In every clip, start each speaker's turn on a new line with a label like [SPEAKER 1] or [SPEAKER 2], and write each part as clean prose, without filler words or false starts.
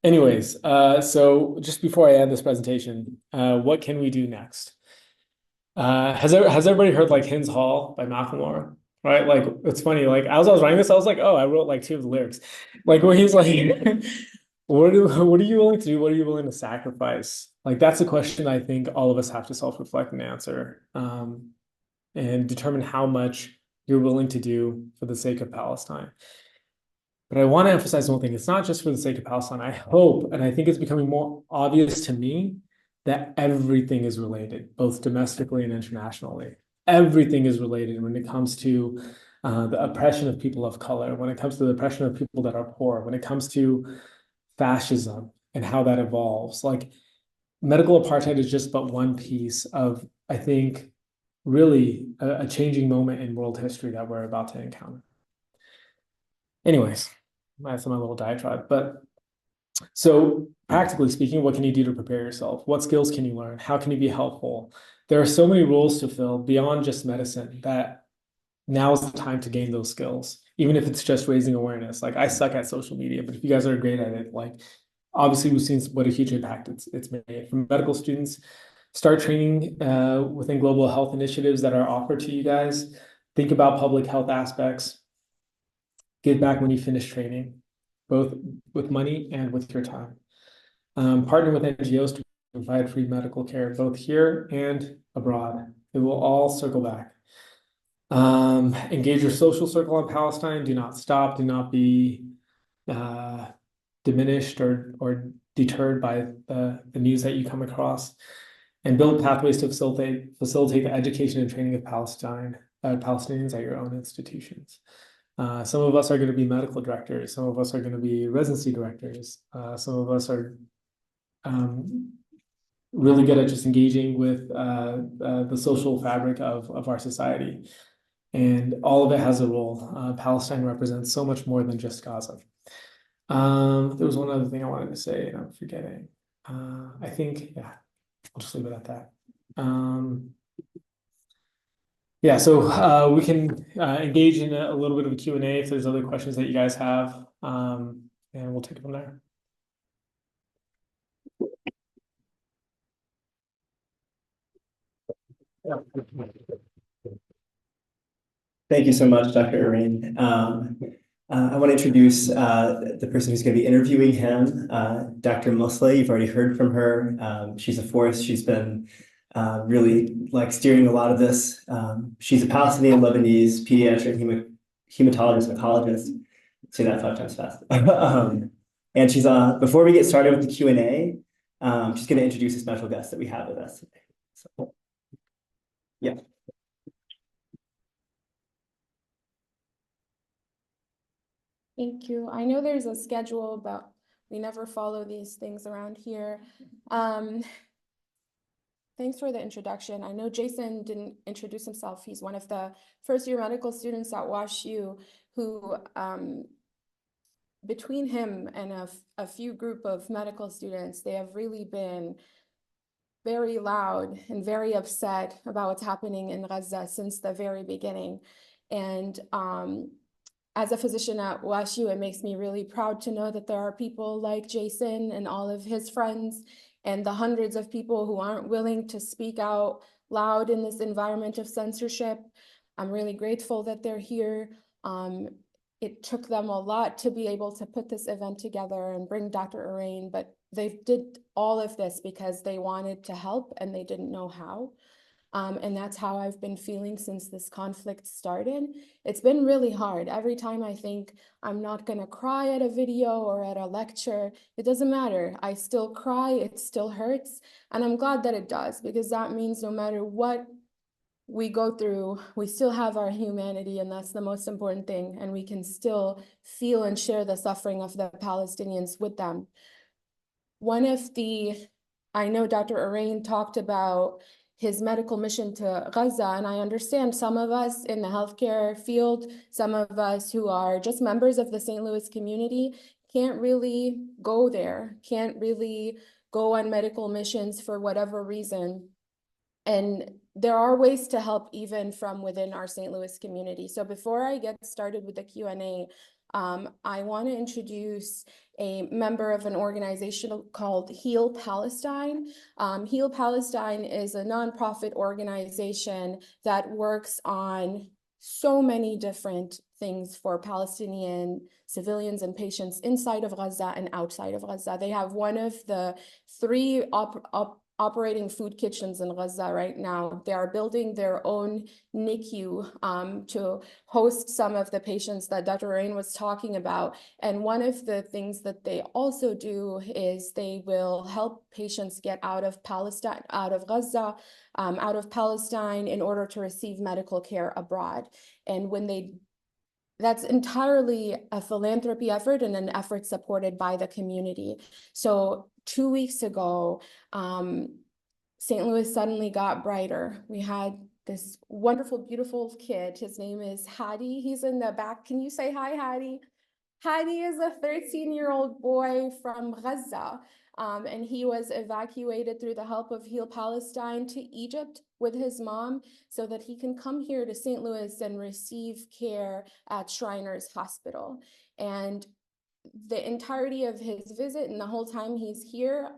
[SPEAKER 1] Anyways, so just before I end this presentation, what can we do next? Has everybody heard like Hins Hall by Macklemore? Right? Like it's funny, like as I was writing this, I was like, oh, I wrote like two of the lyrics. Like where he's like, what are you willing to do? What are you willing to sacrifice? Like that's a question I think all of us have to self-reflect and answer, and determine how much you're willing to do for the sake of Palestine. But I want to emphasize one thing. It's not just for the sake of Palestine. I hope, and I think it's becoming more obvious to me that everything is related, both domestically and internationally. Everything is related when it comes to the oppression of people of color, when it comes to the oppression of people that are poor, when it comes to fascism and how that evolves. Like medical apartheid is just but one piece of, I think, really a changing moment in world history that we're about to encounter. Anyways, that's my little diatribe. But so practically speaking, what can you do to prepare yourself? What skills can you learn? How can you be helpful? There are so many roles to fill beyond just medicine that now is the time to gain those skills, even if it's just raising awareness. Like I suck at social media, but if you guys are great at it, like obviously we've seen what a huge impact it's made. For medical students, start training within global health initiatives that are offered to you guys. Think about public health aspects. Give back when you finish training, both with money and with your time. Partner with NGOs to provide free medical care, both here and abroad. It will all circle back. Engage your social circle on Palestine. Do not stop. Do not be diminished or deterred by the news that you come across. And build pathways to facilitate the education and training of Palestinians at your own institutions. Some of us are going to be medical directors. Some of us are going to be residency directors. Some of us are really good at just engaging with the social fabric of our society. And all of it has a role. Palestine represents so much more than just Gaza. There was one other thing I wanted to say, and I'm forgetting. I think, yeah, I'll just leave it at that. Yeah, so we can engage in a little bit of a Q&A if there's other questions that you guys have, and we'll take it from there.
[SPEAKER 2] Thank you so much, Dr. Arain. I want to introduce the person who's going to be interviewing him, Dr. Mosleh. You've already heard from her. She's a force. She's been really like steering a lot of this. She's a Palestinian Lebanese pediatric hematologist, oncologist. Say that 5 times fast. And she's before we get started with the Q&A, she's going to introduce a special guest that we have with us today. So, yeah.
[SPEAKER 3] Thank you. I know there's a schedule, but we never follow these things around here. Thanks for the introduction. I know Jason didn't introduce himself. He's one of the first-year medical students at WashU who, between him and a few group of medical students, they have really been very loud and very upset about what's happening in Gaza since the very beginning. And as a physician at WashU, it makes me really proud to know that there are people like Jason and all of his friends and the hundreds of people who aren't willing to speak out loud in this environment of censorship. I'm really grateful that they're here. It took them a lot to be able to put this event together and bring Dr. Arain, but they did all of this because they wanted to help and they didn't know how. And that's how I've been feeling since this conflict started. It's been really hard. Every time I think I'm not gonna cry at a video or at a lecture, it doesn't matter. I still cry, it still hurts. And I'm glad that it does, because that means no matter what we go through, we still have our humanity, and that's the most important thing. And we can still feel and share the suffering of the Palestinians with them. I know Dr. Arain talked about his medical mission to Gaza, and I understand some of us in the healthcare field, some of us who are just members of the St. Louis community, can't really go there, can't really go on medical missions for whatever reason. And there are ways to help even from within our St. Louis community. So before I get started with the Q&A, I want to introduce a member of an organization called Heal Palestine. Heal Palestine is a nonprofit organization that works on so many different things for Palestinian civilians and patients inside of Gaza and outside of Gaza. They have one of the three operating food kitchens in Gaza right now. They are building their own NICU to host some of the patients that Dr. Arain was talking about. And one of the things that they also do is they will help patients get out of Palestine, out of Gaza, out of Palestine in order to receive medical care abroad. And that's entirely a philanthropy effort and an effort supported by the community. So 2 weeks ago, St. Louis suddenly got brighter. We had this wonderful, beautiful kid. His name is Hadi. He's in the back. Can you say hi, Hadi? Hadi is a 13-year-old boy from Gaza, and he was evacuated through the help of Heal Palestine to Egypt with his mom so that he can come here to St. Louis and receive care at Shriners Hospital. And the entirety of his visit and the whole time he's here,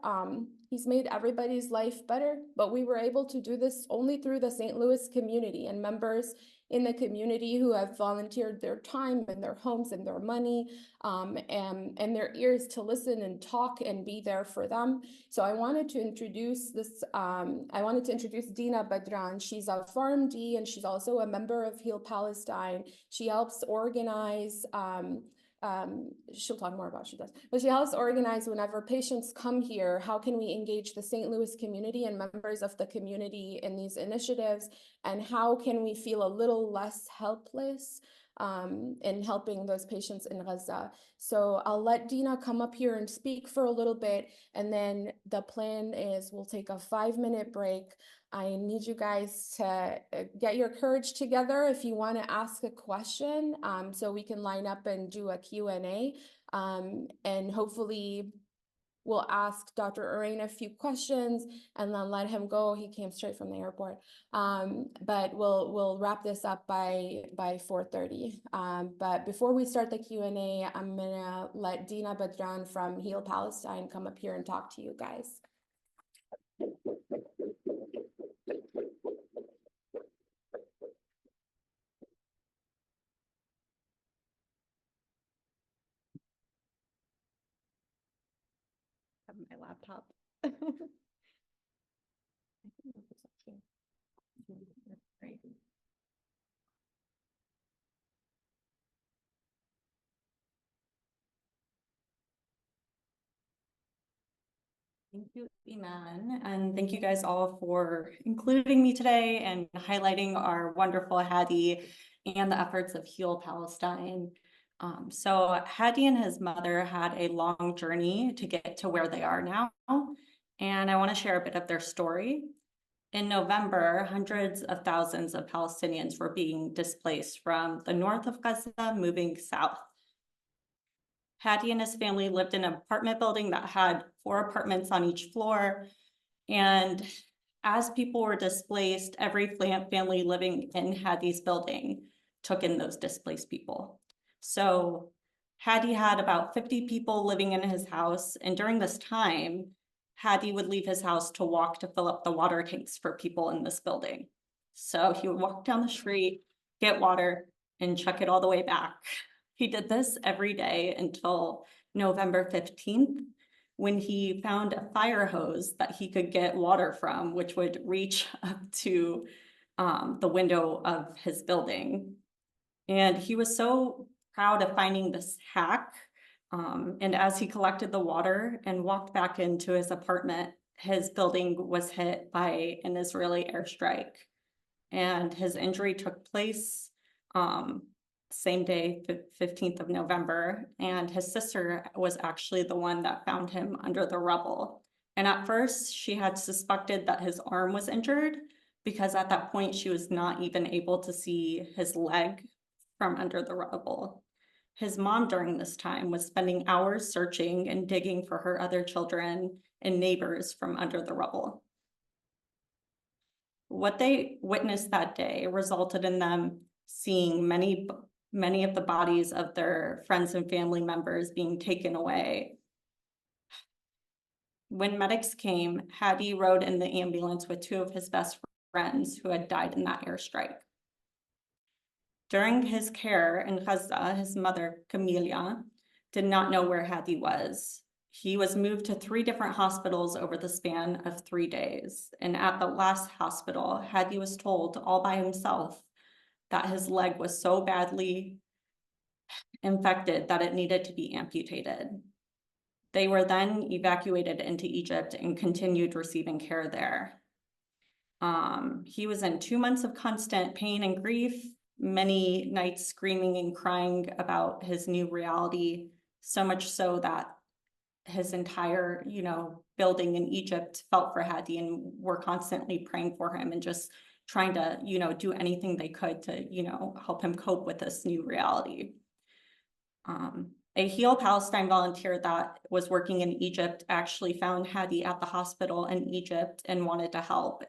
[SPEAKER 3] he's made everybody's life better, but we were able to do this only through the St. Louis community and members in the community who have volunteered their time and their homes and their money and their ears to listen and talk and be there for them. So I wanted to introduce Deena Badran. She's a PharmD and she's also a member of Heal Palestine. She helps organize she'll talk more about what she does, but she helps organize whenever patients come here, how can we engage the St. Louis community and members of the community in these initiatives, and how can we feel a little less helpless in helping those patients in Gaza. So I'll let Deena come up here and speak for a little bit, and then the plan is we'll take a 5-minute break. I need you guys to get your courage together if you want to ask a question, so we can line up and do a Q&A, and hopefully we'll ask Dr. Arain a few questions and then let him go. He came straight from the airport. But we'll wrap this up by 4:30. But before we start the Q&A, I'm gonna let Deena Badran from Heal Palestine come up here and talk to you guys. My laptop.
[SPEAKER 4] Thank you, Iman, and thank you guys all for including me today and highlighting our wonderful Hadi and the efforts of Heal Palestine. So Hadi and his mother had a long journey to get to where they are now, and I want to share a bit of their story. In November, hundreds of thousands of Palestinians were being displaced from the north of Gaza, moving south. Hadi and his family lived in an apartment building that had 4 apartments on each floor. And as people were displaced, every family living in Hadi's building took in those displaced people. So Hadi had about 50 people living in his house. And during this time, Hadi would leave his house to walk to fill up the water tanks for people in this building. So he would walk down the street, get water, and chuck it all the way back. He did this every day until November 15th, when he found a fire hose that he could get water from, which would reach up to the window of his building. And he was so proud of finding this hack. And as he collected the water and walked back into his apartment, his building was hit by an Israeli airstrike. And his injury took place same day, 15th of November, and his sister was actually the one that found him under the rubble. And at first, she had suspected that his arm was injured because at that point, she was not even able to see his leg from under the rubble. His mom during this time was spending hours searching and digging for her other children and neighbors from under the rubble. What they witnessed that day resulted in them seeing many many of the bodies of their friends and family members being taken away. When medics came, Hadi rode in the ambulance with two of his best friends who had died in that airstrike. During his care in Gaza, his mother, Camelia, did not know where Hadi was. He was moved to 3 different hospitals over the span of 3 days. And at the last hospital, Hadi was told all by himself that his leg was so badly infected that it needed to be amputated. They were then evacuated into Egypt and continued receiving care there. He was in 2 months of constant pain and grief, many nights screaming and crying about his new reality, so much so that his entire, building in Egypt felt for Hadi and were constantly praying for him and just trying to, do anything they could to, help him cope with this new reality. A Heal Palestine volunteer that was working in Egypt actually found Hadi at the hospital in Egypt and wanted to help.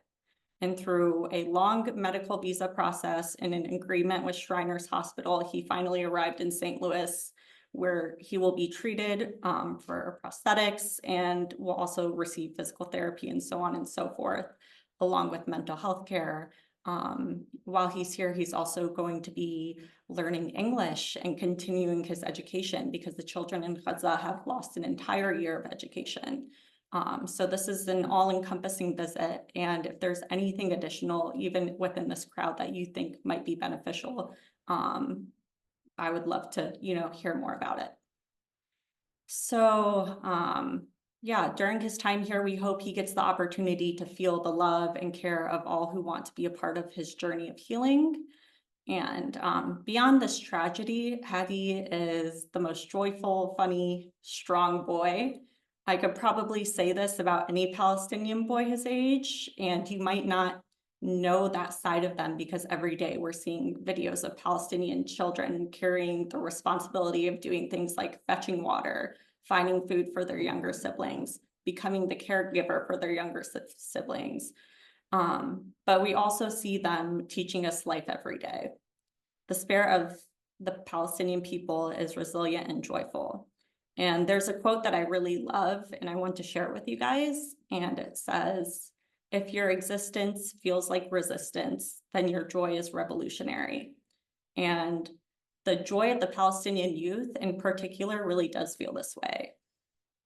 [SPEAKER 4] And through a long medical visa process and an agreement with Shriners Hospital, he finally arrived in St. Louis, where he will be treated for prosthetics and will also receive physical therapy and so on and so forth, along with mental health care. While he's here, he's also going to be learning English and continuing his education because the children in Gaza have lost an entire year of education. So this is an all-encompassing visit, and if there's anything additional, even within this crowd that you think might be beneficial, I would love to, hear more about it. So, yeah, during his time here, we hope he gets the opportunity to feel the love and care of all who want to be a part of his journey of healing. And beyond this tragedy, Hadi is the most joyful, funny, strong boy. I could probably say this about any Palestinian boy his age, and you might not know that side of them because every day we're seeing videos of Palestinian children carrying the responsibility of doing things like fetching water, finding food for their younger siblings, becoming the caregiver for their younger siblings. But we also see them teaching us life every day. The spirit of the Palestinian people is resilient and joyful. And there's a quote that I really love, and I want to share it with you guys. And it says, "If your existence feels like resistance, then your joy is revolutionary." And the joy of the Palestinian youth in particular really does feel this way.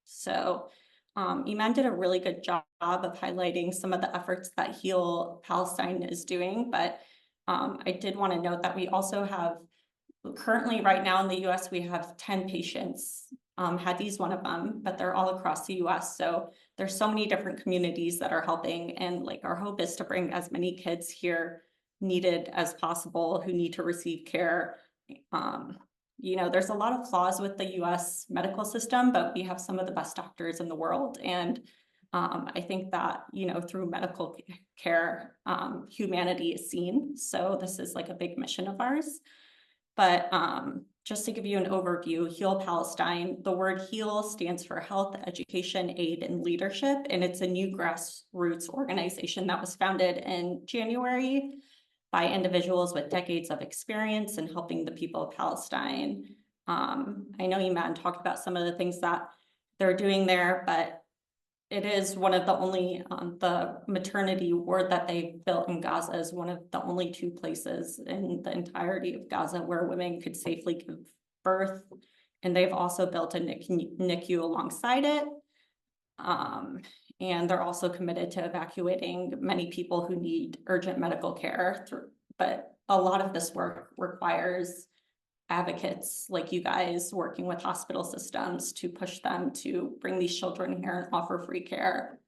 [SPEAKER 4] So Iman did a really good job of highlighting some of the efforts that Heal Palestine is doing, but I did want to note that we also have, currently right now in the US, we have 10 patients. Hadi's one of them, but they're all across the US. So there's so many different communities that are helping. And like our hope is to bring as many kids here needed as possible who need to receive care. There's a lot of flaws with the US medical system, but we have some of the best doctors in the world. And I think that, through medical care, humanity is seen. So this is like a big mission of ours. But just to give you an overview, Heal Palestine, the word HEAL stands for Health, Education, Aid, and Leadership, and it's a new grassroots organization that was founded in January by individuals with decades of experience in helping the people of Palestine. I know Iman talked about some of the things that they're doing there, but it is one of the only, the maternity ward that they built in Gaza is one of the only 2 places in the entirety of Gaza where women could safely give birth. And they've also built a NICU alongside it. And they're also committed to evacuating many people who need urgent medical care. But a lot of this work requires advocates like you guys working with hospital systems to push them to bring these children here and offer free care.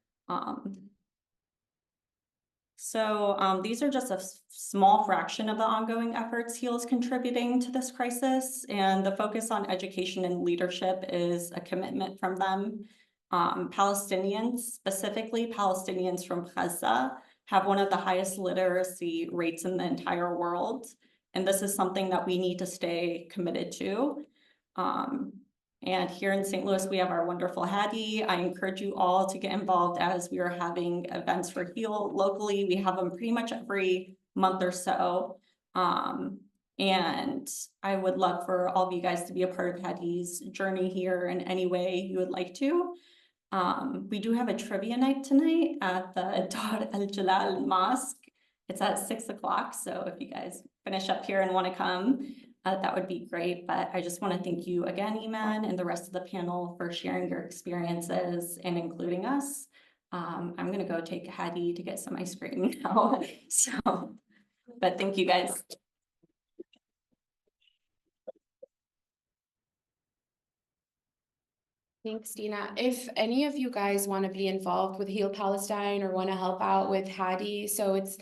[SPEAKER 4] These are just a small fraction of the ongoing efforts Heal is contributing to this crisis, and the focus on education and leadership is a commitment from them. Palestinians, specifically Palestinians from Gaza, have one of the highest literacy rates in the entire world. And this is something that we need to stay committed to. And here in St. Louis, we have our wonderful Hadi. I encourage you all to get involved as we are having events for Heal locally. We have them pretty much every month or so. And And I would love for all of you guys to be a part of Hadi's journey here in any way you would like to. We do have a trivia night tonight at the Dar Al Jalal Mosque. It's at 6 o'clock, so if you guys finish up here and want to come, that would be great. But I just want to thank you again, Iman, and the rest of the panel for sharing your experiences and including us. I'm going to go take Hadi to get some ice cream now. But thank you guys.
[SPEAKER 3] Thanks, Deena. If any of you guys want to be involved with Heal Palestine or want to help out with Hadi, so it's,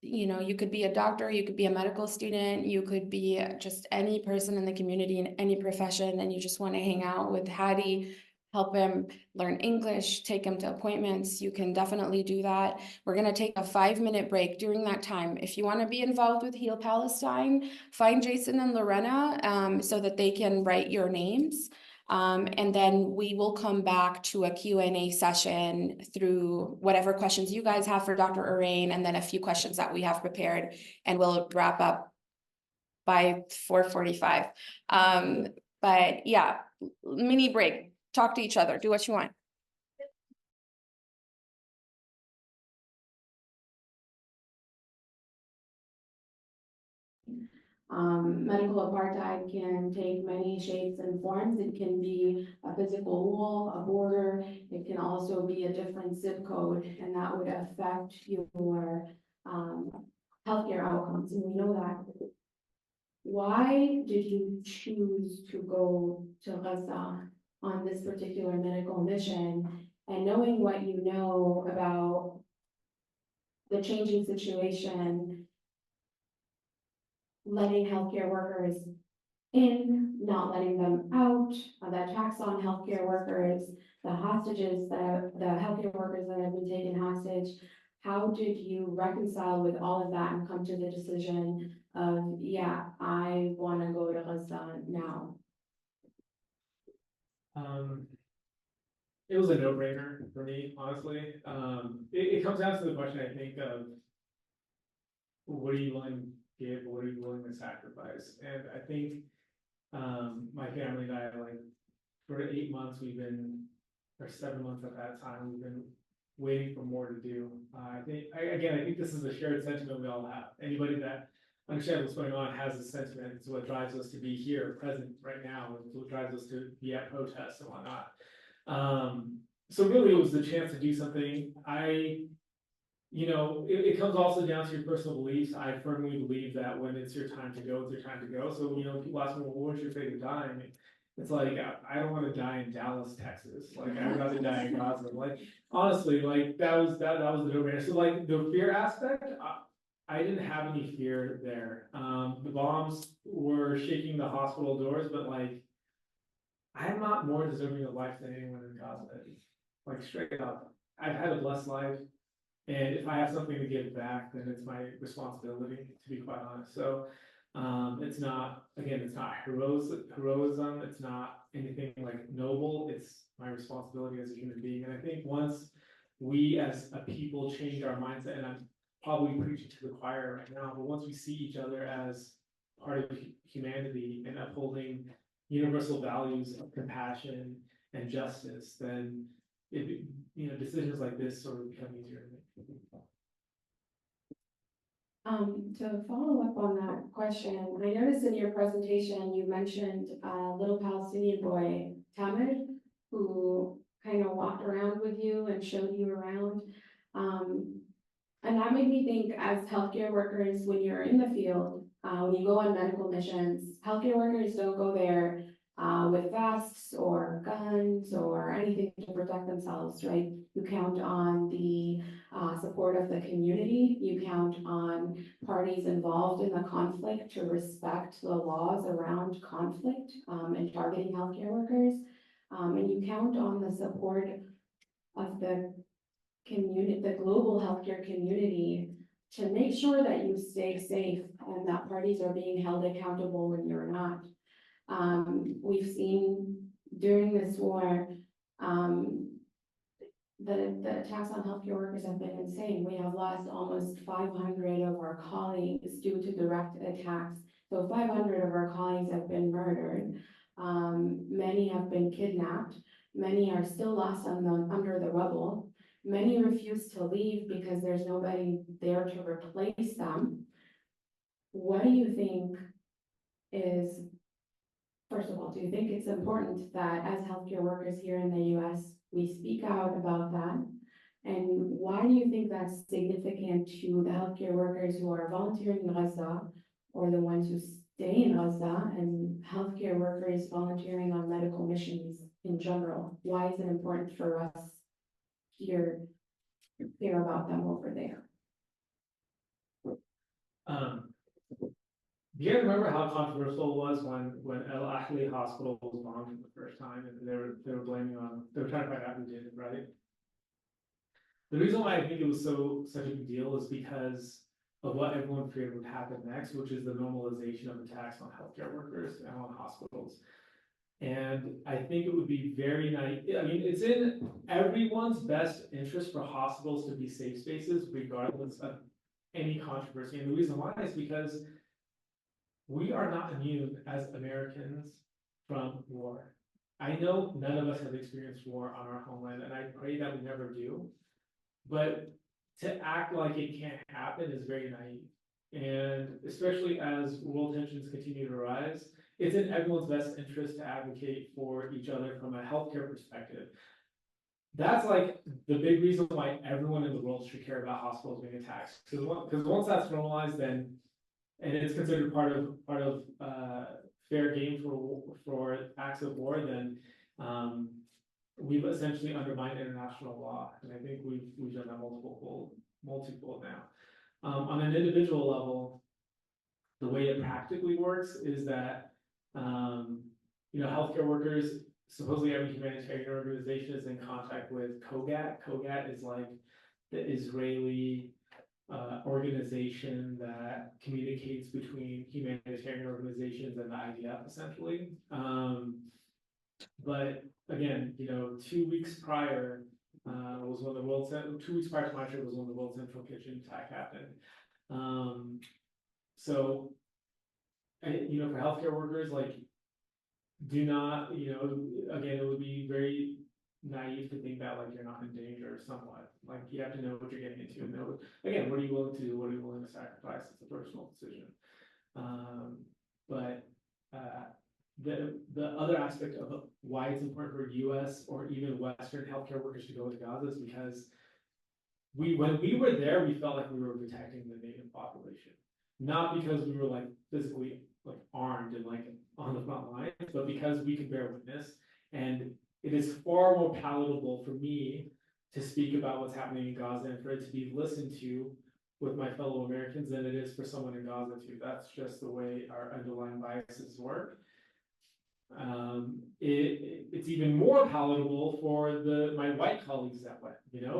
[SPEAKER 3] you know, you could be a doctor, you could be a medical student, you could be just any person in the community in any profession, and you just want to hang out with Hadi, help him learn English, take him to appointments, you can definitely do that. We're going to take a 5-minute break during that time. If you want to be involved with Heal Palestine, find Jason and Lorena so that they can write your names. And then we will come back to a Q&A session through whatever questions you guys have for Dr. Arain, and then a few questions that we have prepared, and we'll wrap up by 4:45. But yeah, mini break, talk to each other, do what you want. Medical apartheid can take many shapes and forms. It can be a physical wall, a border. It can also be a different zip code, and that would affect your healthcare outcomes. And we know that. Why did you choose to go to Gaza on this particular medical mission? And knowing what you know about the changing situation, letting healthcare workers in, not letting them out, the attacks on healthcare workers, the hostages, the healthcare workers that have been taken hostage. How did you reconcile with all of that and come to the decision of, yeah, I want to go to Gaza now?
[SPEAKER 1] It was a no-brainer for me, honestly. It comes down to the question, I think, of what are you willing to give, what are you willing to sacrifice? And I think my family and I, like, for 8 months, or 7 months at that time, we've been waiting for more to do. I think this is a shared sentiment we all have. Anybody that understands what's going on has a sentiment. It's what drives us to be here, present right now. It's what drives us to be at protests and whatnot. So really, it was the chance to do something. It comes also down to your personal beliefs. I firmly believe that when it's your time to go, it's your time to go. So, people ask me, well, what's your fate of dying? It's like, I don't want to die in Dallas, Texas. Like, I'd rather die in Gaza. Like, honestly, like, that was the no-brainer. So, like, the fear aspect, I didn't have any fear there. The bombs were shaking the hospital doors, but, like, I'm not more deserving of life than anyone in Gaza is. Like, straight up. I've had a blessed life. And if I have something to give back, then it's my responsibility, to be quite honest. So it's not heroism, it's not anything like noble, it's my responsibility as a human being. And I think once we as a people change our mindset, and I'm probably preaching to the choir right now, but once we see each other as part of humanity and upholding universal values of compassion and justice, then decisions like this sort of become easier to make.
[SPEAKER 3] To follow up on that question, I noticed in your presentation, you mentioned a little Palestinian boy, Tamir, who kind of walked around with you and showed you around. And that made me think, as healthcare workers, when you're in the field, when you go on medical missions, healthcare workers don't go there with vests or guns or anything to protect themselves, right? You count on the support of the community. You count on parties involved in the conflict to respect the laws around conflict and targeting healthcare workers. And you count on the support of the community, the global healthcare community, to make sure that you stay safe and that parties are being held accountable when you're not. We've seen during this war, the attacks on healthcare workers have been insane. We have lost almost 500 of our colleagues due to direct attacks. So 500 of our colleagues have been murdered. Many have been kidnapped. Many are still lost under the rubble. Many refuse to leave because there's nobody there to replace them. What do you think is, first of all, do you think it's important that as healthcare workers here in the US, we speak out about that? And why do you think that's significant to the healthcare workers who are volunteering in Gaza or the ones who stay in Gaza and healthcare workers volunteering on medical missions in general? Why is it important for us here to hear about them over there?
[SPEAKER 1] Do you guys remember how controversial it was when El Ahly Hospital was bombed for the first time, and they were blaming they were trying to find out who did it, right? The reason why I think it was such a big deal is because of what everyone feared would happen next, which is the normalization of attacks on healthcare workers and on hospitals. And I think it would be very nice. I mean, it's in everyone's best interest for hospitals to be safe spaces, regardless of any controversy. And the reason why is because we are not immune as Americans from war. I know none of us have experienced war on our homeland, and I pray that we never do. But to act like it can't happen is very naive. And especially as world tensions continue to rise, it's in everyone's best interest to advocate for each other from a healthcare perspective. That's like the big reason why everyone in the world should care about hospitals being attacked. Because once that's normalized, then and it's considered part of fair game for acts of war, then we've essentially undermined international law, and I think we've done that multiple now. On an individual level, the way it practically works is that healthcare workers, supposedly every humanitarian organization is in contact with COGAT. COGAT is like the Israeli organization that communicates between humanitarian organizations and the IDF, essentially. But again, 2 weeks prior was when 2 weeks prior to my trip was when the World Central Kitchen attack happened. So, for healthcare workers, like, do not, again, it would be very naive to think that like you're not in danger somewhat. Like you have to know what you're getting into and know, again, what are you willing to do? What are you willing to sacrifice? It's a personal decision. But the other aspect of why it's important for US or even Western healthcare workers to go to Gaza is because when we were there, we felt like we were protecting the native population. Not because we were like physically like armed and like on the front lines, but because we could bear witness. And it is far more palatable for me to speak about what's happening in Gaza and for it to be listened to with my fellow Americans than it is for someone in Gaza too. That's just the way our underlying biases work. It's even more palatable for my white colleagues that way,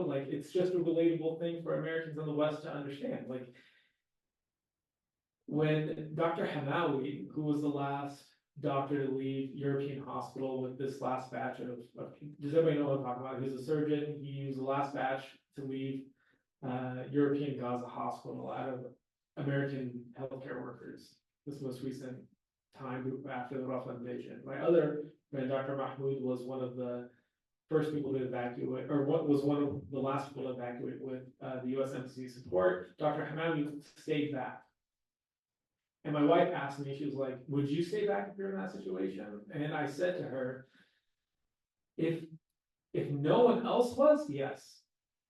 [SPEAKER 1] like it's just a relatable thing for Americans in the West to understand. Like when Dr. Hamawi, who was the last doctor to leave European hospital with this last batch of does everybody know what I'm talking about? He was a surgeon. He was the last batch to leave European Gaza hospital out of American healthcare workers. This most recent time after the Rafah invasion. My other friend, Dr. Mahmoud, was one of the first people to evacuate, or what was one of the last people to evacuate with the U.S. Embassy support. Dr. Hamawi stayed back. And my wife asked me, she was like, would you stay back if you're in that situation? And I said to her, if no one else was, yes.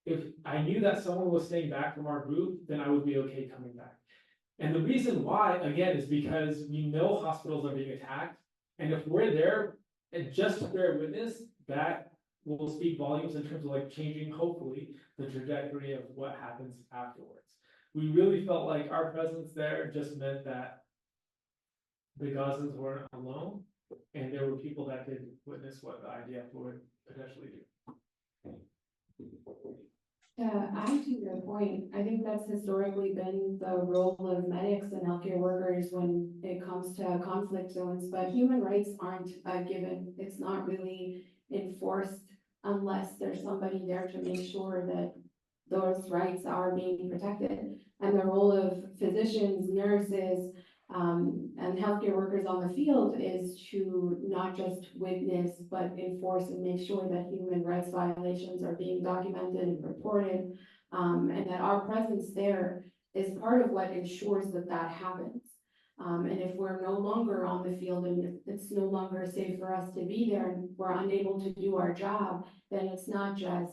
[SPEAKER 1] If I knew that someone was staying back from our group, then I would be okay coming back. And the reason why, again, is because we know hospitals are being attacked. And if we're there and just to bear witness, that will speak volumes in terms of like changing, hopefully, the trajectory of what happens afterwards. We really felt like our presence there just meant that the Gazans weren't alone, and there were people that could witness what the IDF would potentially do.
[SPEAKER 3] Add to your point, I think that's historically been the role of medics and healthcare workers when it comes to conflict zones, but human rights aren't a given. It's not really enforced unless there's somebody there to make sure that those rights are being protected. And the role of physicians, nurses, and healthcare workers on the field is to not just witness, but enforce and make sure that human rights violations are being documented and reported, and that our presence there is part of what ensures that that happens. And if we're no longer on the field and it's no longer safe for us to be there and we're unable to do our job, then it's not just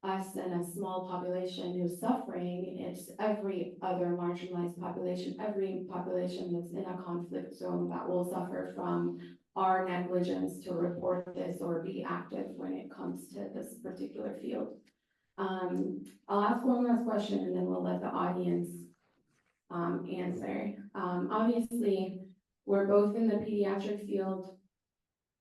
[SPEAKER 3] us and a small population who's suffering, it's every other marginalized population, every population that's in a conflict zone that will suffer from our negligence to report this or be active when it comes to this particular field. I'll ask one last question and then we'll let the audience answer. Obviously, we're both in the pediatric field.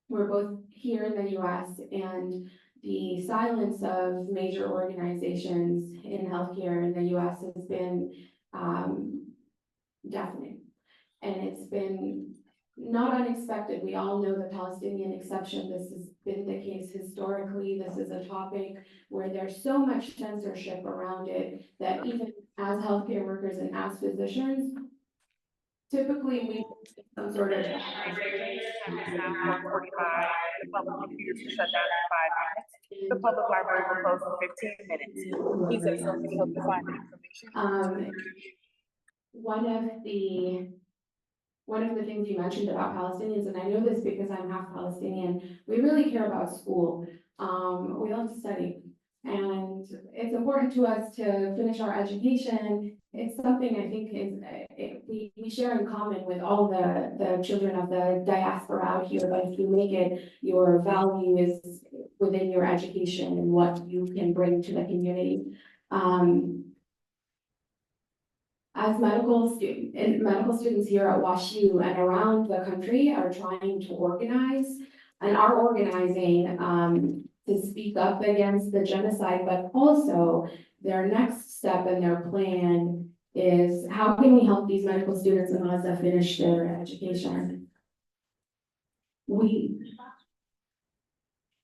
[SPEAKER 3] We're both here in the US, and the silence of major organizations in healthcare in the US has been deafening. And it's been not unexpected. We all know the Palestinian exception. This has been the case historically. This is a topic where there's so much censorship around it that even as healthcare workers and as physicians, typically we some sort of
[SPEAKER 5] 1:45. The public computers will shut down in 5 minutes. The public library will close in 15 minutes. Please have somebody help you find the information.
[SPEAKER 3] One of the things you mentioned about Palestinians, and I know this because I'm half Palestinian, we really care about school. We love to study, and it's important to us to finish our education. It's something I think is we share in common with all the children of the diaspora out here. But if you make it your value is within your education and what you can bring to the community. As medical students here at WashU and around the country are trying to organize and are organizing to speak up against the genocide, but also their next step in their plan is how can we help these medical students in Gaza finish their education?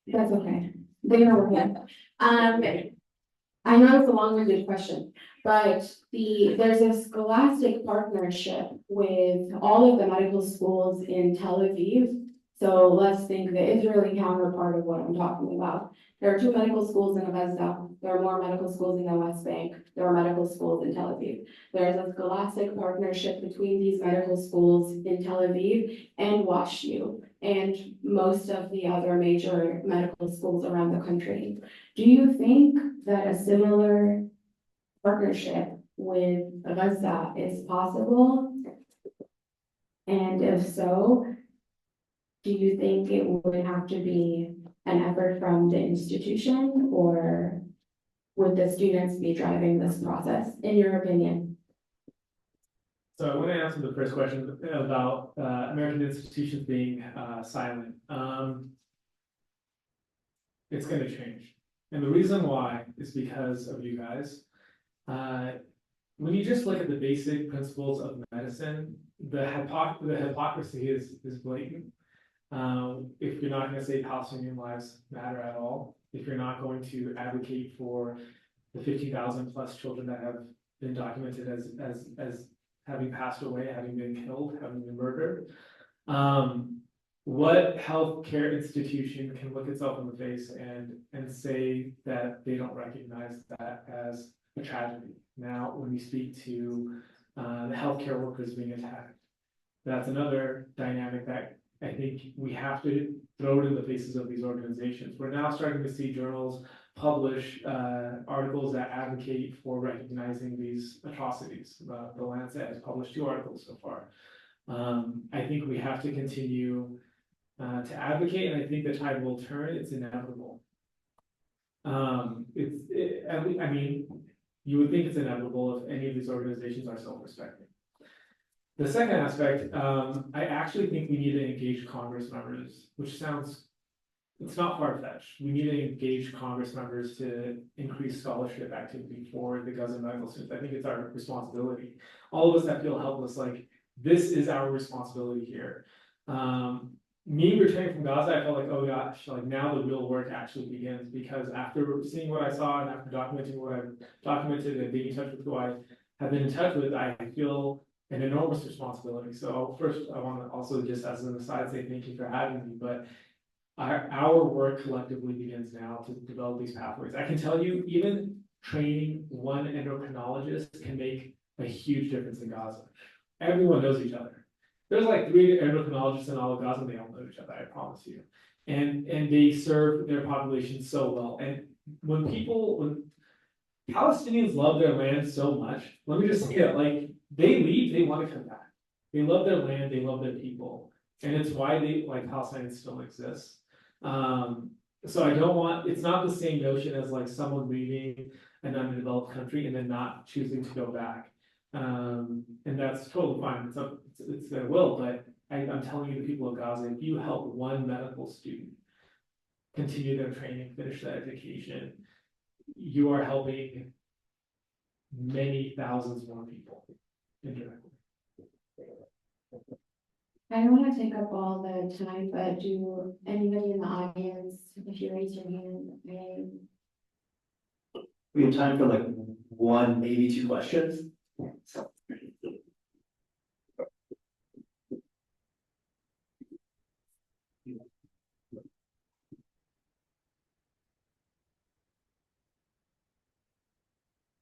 [SPEAKER 3] That's okay. Deena, we're here. I know it's a long-winded question, but there's a scholastic partnership with all of the medical schools in Tel Aviv. So let's think the Israeli counterpart of what I'm talking about. There are 2 medical schools in Gaza. There are more medical schools in the West Bank. There are medical schools in Tel Aviv. There's a scholastic partnership between these medical schools in Tel Aviv and WashU and most of the other major medical schools around the country. Do you think that a similar partnership with Gaza is possible? And if so, do you think it would have to be an effort from the institution, or would the students be driving this process, in your opinion?
[SPEAKER 1] So I want to answer the first question about American institutions being silent. It's going to change. And the reason why is because of you guys. When you just look at the basic principles of medicine, the hypocrisy is blatant. If you're not going to say Palestinian lives matter at all, if you're not going to advocate for the 50,000 plus children that have been documented as having passed away, having been killed, having been murdered, what healthcare institution can look itself in the face and say that they don't recognize that as a tragedy? Now, when we speak to the healthcare workers being attacked, that's another dynamic that I think we have to throw it in the faces of these organizations. We're now starting to see journals publish articles that advocate for recognizing these atrocities. The Lancet has published 2 articles so far. I think we have to continue to advocate, and I think the tide will turn. It's inevitable. I mean, you would think it's inevitable if any of these organizations are self-respecting. The second aspect, I actually think we need to engage Congress members, which sounds, it's not far-fetched. We need to engage Congress members to increase scholarship activity for the Gaza medical students. I think it's our responsibility. All of us that feel helpless, like, this is our responsibility here. me returning from Gaza, I felt like, oh gosh, like now the real work actually begins, because after seeing what I saw and after documenting what I've documented and being in touch with who I have been in touch with, I feel an enormous responsibility. So first, I want to also just as an aside say thank you for having me, but our work collectively begins now to develop these pathways. I can tell you, even training one endocrinologist can make a huge difference in Gaza. Everyone knows each other. There's like 3 endocrinologists in all of Gaza, and they all know each other, I promise you. And they serve their population so well. And when Palestinians love their land so much, let me just say it, like they leave, they want to come back. They love their land, they love their people. And it's why they like Palestine still exists. So I don't want, it's not the same notion as like someone leaving an undeveloped country and then not choosing to go back. And that's totally fine. It's their will, but I'm telling you, the people of Gaza, if you help one medical student continue their training, finish their education, you are helping many thousands more people indirectly.
[SPEAKER 6] I don't want to take up all the time, but do anybody in the audience, if you raise your hand,
[SPEAKER 2] We have time for like 1, maybe 2 questions. So.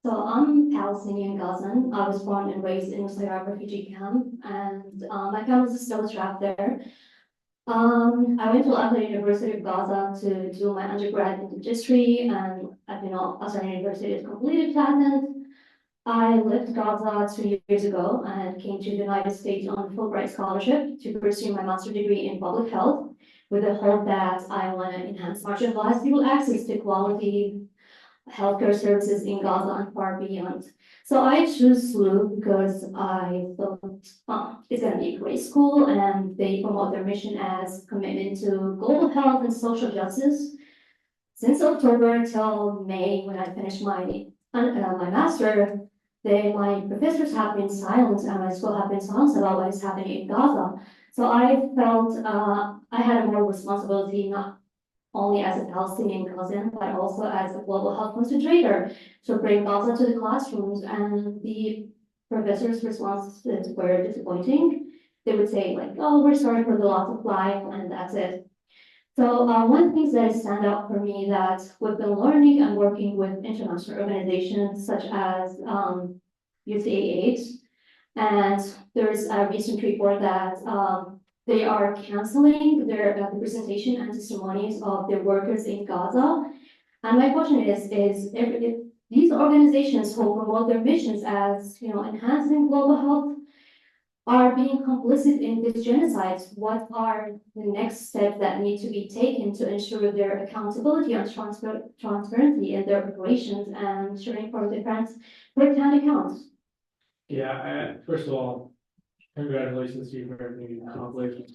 [SPEAKER 6] So I'm Palestinian Gazan. I was born and raised in a Syrian refugee camp, and my family is still trapped there. I went to Al University of Gaza to do my undergrad in history, and Al University is completed patent. I left Gaza 2 years ago and came to the United States on a Fulbright scholarship to pursue my master's degree in public health, with the hope that I want to enhance marginalized people access to quality healthcare services in Gaza and far beyond. So I chose SLU because I thought it's going to be a great school, and they promote their mission as commitment to global health and social justice. Since October till May, when I finished my master, my professors have been silent and my school have been silent about what is happening in Gaza. So I felt I had a more responsibility, not only as a Palestinian cousin, but also as a global health concentrator, to bring Gaza to the classrooms. And the professors' responses were disappointing. They would say like, oh, we're sorry for the loss of life, and that's it. So one of the things that stand out for me that we've been learning and working with international organizations such as USAID, and there's a recent report that they are canceling their representation and testimonies of their workers in Gaza. And my question is if these organizations who promote their missions as enhancing global health are being complicit in this genocide, what are the next steps that need to be taken to ensure their accountability and transparency in their operations and ensuring for different first-hand accounts?
[SPEAKER 1] Yeah, first of all, congratulations to you for everything you've accomplished.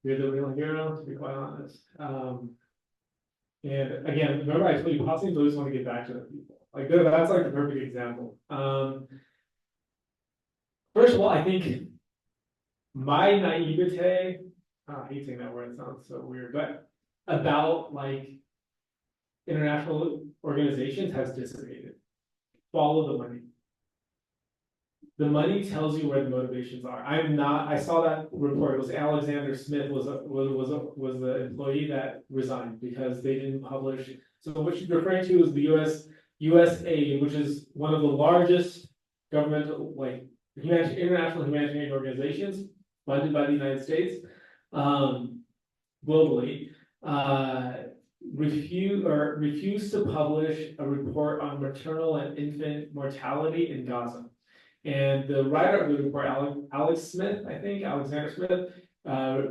[SPEAKER 1] You're the real hero, to be quite honest. And again, remember I told you, Palestinians always want to get back to their people. Like that's like the perfect example. First of all, I think my naivete, I hate saying that word, it sounds so weird, but about like international organizations has dissipated. Follow the money. The money tells you where the motivations are. I saw that report. It was Alexander Smith was the employee that resigned because they didn't publish. So what she's referring to is the USAID, which is one of the largest governmental international humanitarian organizations funded by the United States globally. Refused to publish a report on maternal and infant mortality in Gaza. And the writer of the report, Alexander Smith,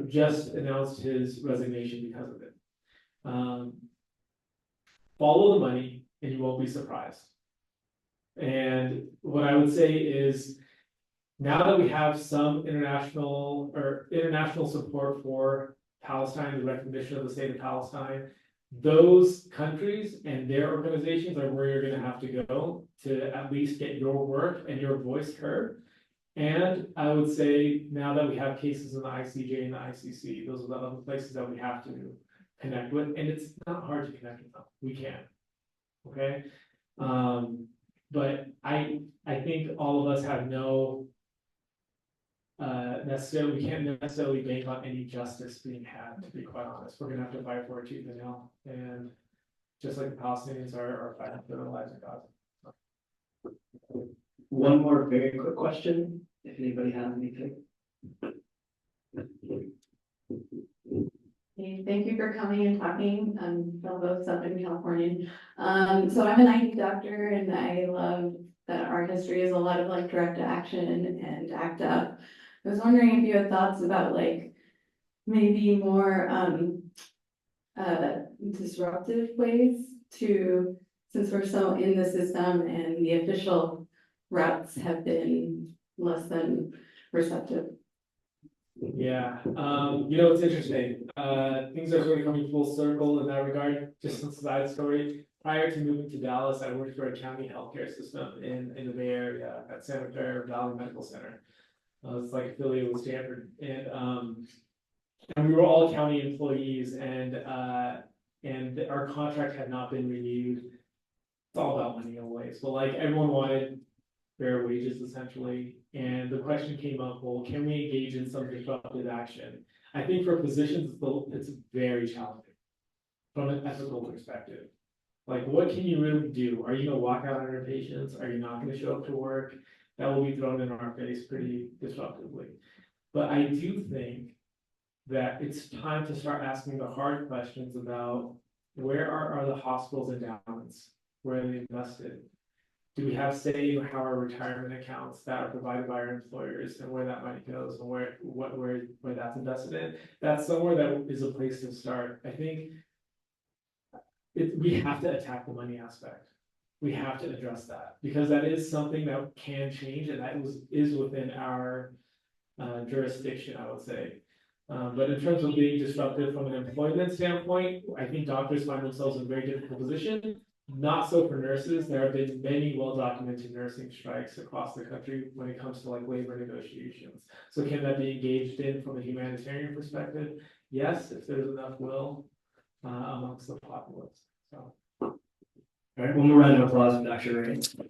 [SPEAKER 1] just announced his resignation because of it. Follow the money and you won't be surprised. And what I would say is, now that we have some international support for Palestine, the recognition of the state of Palestine, those countries and their organizations are where you're gonna have to go to at least get your work and your voice heard. And I would say now that we have cases in the ICJ and the ICC, those are the other places that we have to connect with, and it's not hard to connect with them. We can. Okay? But I think all of us have no necessarily, we can't necessarily bank on any justice being had, to be quite honest. We're gonna have to fight for it tooth and nail, and just like the Palestinians are fighting for their lives in Gaza.
[SPEAKER 2] One more very quick question, if anybody has anything.
[SPEAKER 7] Hey, thank you for coming and talking. Fellow Southern Californian. So I'm an ID doctor, and I love that our history is a lot of like direct action and ACT UP. I was wondering if you had thoughts about like maybe more disruptive ways to, since we're so in the system and the official routes have been less than receptive.
[SPEAKER 1] Yeah, it's interesting. Things are sort of coming full circle in that regard. Just some side story. Prior to moving to Dallas, I worked for a county healthcare system in the Bay Area at Santa Clara Valley Medical Center. It's like affiliated with Stanford, and we were all county employees, and our contract had not been renewed. It's all about money always, but like everyone wanted fair wages essentially. And the question came up, well, can we engage in some disruptive action? I think for physicians, it's very challenging from an ethical perspective. Like, what can you really do? Are you gonna walk out on your patients? Are you not gonna show up to work? That will be thrown in our face pretty disruptively. But I do think that it's time to start asking the hard questions about where are the hospitals' endowments? Where are they invested? Do we have say in how our retirement accounts that are provided by our employers and where that money goes and where that's invested in? That's somewhere that is a place to start. I think we have to attack the money aspect. We have to address that because that is something that can change, and that is within our jurisdiction, I would say. But in terms of being disruptive from an employment standpoint, I think doctors find themselves in a very difficult position. Not so for nurses. There have been many well-documented nursing strikes across the country when it comes to like labor negotiations. So can that be engaged in from a humanitarian perspective? Yes, if there's enough will amongst the populace. So.
[SPEAKER 2] All right, one more round of applause for Dr. Arain.